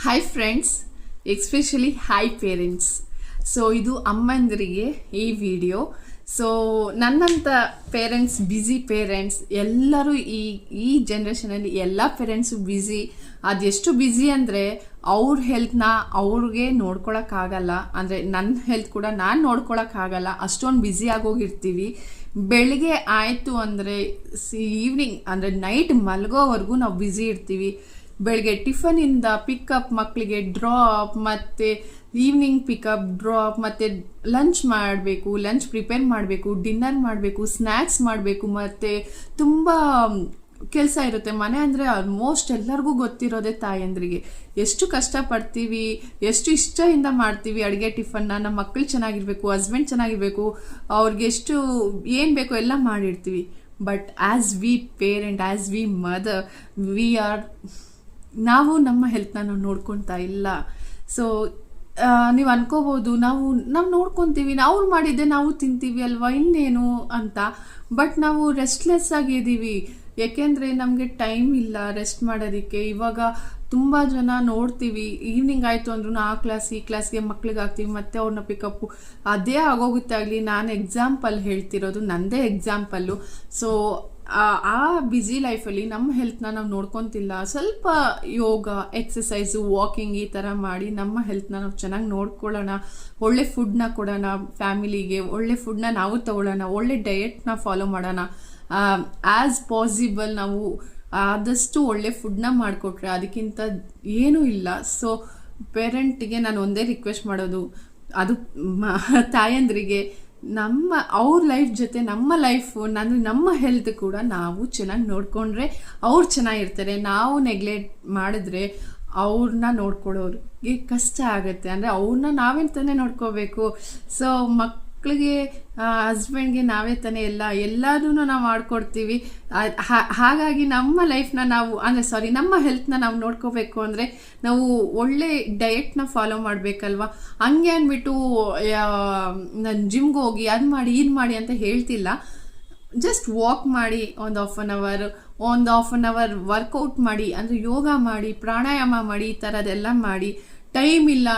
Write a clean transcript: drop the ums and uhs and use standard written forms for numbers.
Hi friends, especially hi parents. So ಇದು ಅಮ್ಮಂದರಿಗೆ ಈ video. So ನನ್ನಂಥ ಪೇರೆಂಟ್ಸ್, ಬ್ಯುಸಿ ಪೇರೆಂಟ್ಸ್ ಎಲ್ಲರೂ ಈ ಜನ್ರೇಷನಲ್ಲಿ ಎಲ್ಲ ಪೇರೆಂಟ್ಸು ಬ್ಯುಸಿ. ಅದೆಷ್ಟು ಬ್ಯುಸಿ ಅಂದರೆ ಅವ್ರ ಹೆಲ್ತ್ನ ಅವ್ರಿಗೆ ನೋಡ್ಕೊಳಕ್ಕಾಗಲ್ಲ, ಅಂದರೆ ನನ್ನ ಹೆಲ್ತ್ ಕೂಡ ನಾನು ನೋಡ್ಕೊಳಕ್ಕಾಗಲ್ಲ, ಅಷ್ಟೊಂದು ಬ್ಯುಸಿ ಆಗೋಗಿರ್ತೀವಿ. ಬೆಳಿಗ್ಗೆ ಆಯಿತು ಅಂದರೆ ಈವ್ನಿಂಗ್ ಅಂದರೆ ನೈಟ್ ಮಲಗೋವರೆಗೂ ನಾವು ಬ್ಯುಸಿ ಇರ್ತೀವಿ. ಬೆಳಗ್ಗೆ ಟಿಫನಿಂದ ಪಿಕಪ್, ಮಕ್ಕಳಿಗೆ ಡ್ರಾಪ್, ಮತ್ತು ಈವ್ನಿಂಗ್ ಪಿಕಪ್ ಡ್ರಾಪ್, ಮತ್ತು ಲಂಚ್ ಮಾಡಬೇಕು, ಲಂಚ್ ಪ್ರಿಪೇರ್ ಮಾಡಬೇಕು, ಡಿನ್ನರ್ ಮಾಡಬೇಕು, ಸ್ನ್ಯಾಕ್ಸ್ ಮಾಡಬೇಕು, ಮತ್ತು ತುಂಬ ಕೆಲಸ ಇರುತ್ತೆ. ಮನೆ ಅಂದರೆ ಆಲ್ಮೋಸ್ಟ್ ಎಲ್ಲರಿಗೂ ಗೊತ್ತಿರೋದೇ ತಾಯಂದ್ರಿಗೆ ಎಷ್ಟು ಕಷ್ಟಪಡ್ತೀವಿ, ಎಷ್ಟು ಇಷ್ಟದಿಂದ ಮಾಡ್ತೀವಿ ಅಡುಗೆ ಟಿಫನ್ನ. ನಮ್ಮ ಮಕ್ಕಳು ಚೆನ್ನಾಗಿರ್ಬೇಕು, ಹಸ್ಬೆಂಡ್ ಚೆನ್ನಾಗಿರ್ಬೇಕು, ಅವ್ರಿಗೆ ಎಷ್ಟು ಏನು ಬೇಕೋ ಎಲ್ಲ ಮಾಡಿರ್ತೀವಿ. But as we parent, as we mother, ನಾವು ನಮ್ಮ ಹೆಲ್ತ್ನ ನಾವು ನೋಡ್ಕೊತಾ ಇಲ್ಲ. ಸೊ ನೀವು ಅನ್ಕೋಬೋದು, ನಾವು ನೋಡ್ಕೊತೀವಿ, ಅವ್ರು ಮಾಡಿದ್ದೆ ನಾವು ತಿಂತೀವಿ ಅಲ್ವಾ, ಇನ್ನೇನು ಅಂತ. ಬಟ್ ನಾವು ರೆಸ್ಟ್ಲೆಸ್ ಆಗಿದ್ದೀವಿ, ಯಾಕೆಂದರೆ ನಮಗೆ ಟೈಮ್ ಇಲ್ಲ ರೆಸ್ಟ್ ಮಾಡೋದಕ್ಕೆ. ಇವಾಗ ತುಂಬ ಜನ ನೋಡ್ತೀವಿ, ಈವ್ನಿಂಗ್ ಆಯಿತು ಅಂದ್ರೂ ಆ ಕ್ಲಾಸ್ ಈ ಕ್ಲಾಸ್ಗೆ ಮಕ್ಳಿಗೆ ಹಾಕ್ತೀವಿ, ಮತ್ತೆ ಅವ್ರನ್ನ ಪಿಕಪ್ಪು ಅದೇ ಆಗೋಗುತ್ತೆ. ಆಗಲಿ, ನಾನು ಎಕ್ಸಾಂಪಲ್ ಹೇಳ್ತಿರೋದು, ನನ್ನದೇ ಎಕ್ಸಾಂಪಲ್ಲು. ಸೊ ಆ ಬ್ಯುಸಿ ಲೈಫಲ್ಲಿ ನಮ್ಮ ಹೆಲ್ತ್ನ ನಾವು ನೋಡ್ಕೊತಿಲ್ಲ. ಸ್ವಲ್ಪ ಯೋಗ, ಎಕ್ಸಸೈಸು, ವಾಕಿಂಗ್ ಈ ಥರ ಮಾಡಿ ನಮ್ಮ ಹೆಲ್ತ್ನ ನಾವು ಚೆನ್ನಾಗಿ ನೋಡ್ಕೊಳ್ಳೋಣ. ಒಳ್ಳೆ ಫುಡ್ನ ಕೊಡೋಣ ಫ್ಯಾಮಿಲಿಗೆ, ಒಳ್ಳೆ ಫುಡ್ನ ನಾವು ತಗೊಳ್ಳೋಣ, ಒಳ್ಳೆ ಡಯೆಟ್ನ ಫಾಲೋ ಮಾಡೋಣ. ಆ್ಯಸ್ ಪಾಸಿಬಲ್ ನಾವು ಆದಷ್ಟು ಒಳ್ಳೆ ಫುಡ್ನ ಮಾಡಿಕೊಟ್ರೆ ಅದಕ್ಕಿಂತ ಏನೂ ಇಲ್ಲ. ಸೊ ಪೇರೆಂಟಿಗೆ ನಾನು ಒಂದೇ ರಿಕ್ವೆಸ್ಟ್ ಮಾಡೋದು, ಅದು ತಾಯಂದ್ರಿಗೆ, ಅವ್ರ ಲೈಫ್ ಜೊತೆ ನಮ್ಮ ಲೈಫು, ನಮ್ಮ ಹೆಲ್ತ್ ಕೂಡ ನಾವು ಚೆನ್ನಾಗಿ ನೋಡಿಕೊಂಡ್ರೆ ಅವ್ರು ಚೆನ್ನಾಗಿರ್ತಾರೆ. ನಾವು ನೆಗ್ಲೆಕ್ಟ್ ಮಾಡಿದ್ರೆ ಅವ್ರನ್ನ ನೋಡ್ಕೊಳ್ಳೋರಿಗೆ ಕಷ್ಟ ಆಗುತ್ತೆ. ಅಂದರೆ ಅವ್ರನ್ನ ನಾವೇ ತಾನೇ ನೋಡ್ಕೋಬೇಕು. ಸೊ ಮಕ್ಕಳಿಗೆ, ಹಸ್ಬೆಂಡ್ಗೆ ನಾವೇ ತಾನೇ ಎಲ್ಲದೂ ನಾವು ಮಾಡ್ಕೊಡ್ತೀವಿ. ಹಾಗಾಗಿ ನಮ್ಮ ಲೈಫ್ನ ನಾವು ನಮ್ಮ ಹೆಲ್ತ್ನ ನಾವು ನೋಡ್ಕೋಬೇಕು ಅಂದರೆ ನಾವು ಒಳ್ಳೆ ಡಯೆಟ್ನ ಫಾಲೋ ಮಾಡಬೇಕಲ್ವ. ಹಂಗೆ ಅಂದ್ಬಿಟ್ಟು ನಾನು ಜಿಮ್ಗೆ ಹೋಗಿ ಅದು ಮಾಡಿ ಇದು ಮಾಡಿ ಅಂತ ಹೇಳ್ತಿಲ್ಲ. ಜಸ್ಟ್ ವಾಕ್ ಮಾಡಿ, ಒಂದು ಹಾಫ್ ಆನ್ ಅವರ್ ವರ್ಕೌಟ್ ಮಾಡಿ, ಅಂದರೆ ಯೋಗ ಮಾಡಿ, ಪ್ರಾಣಾಯಾಮ ಮಾಡಿ, ಈ ಥರದ್ದೆಲ್ಲ ಮಾಡಿ. ಟೈಮ್ ಇಲ್ಲ,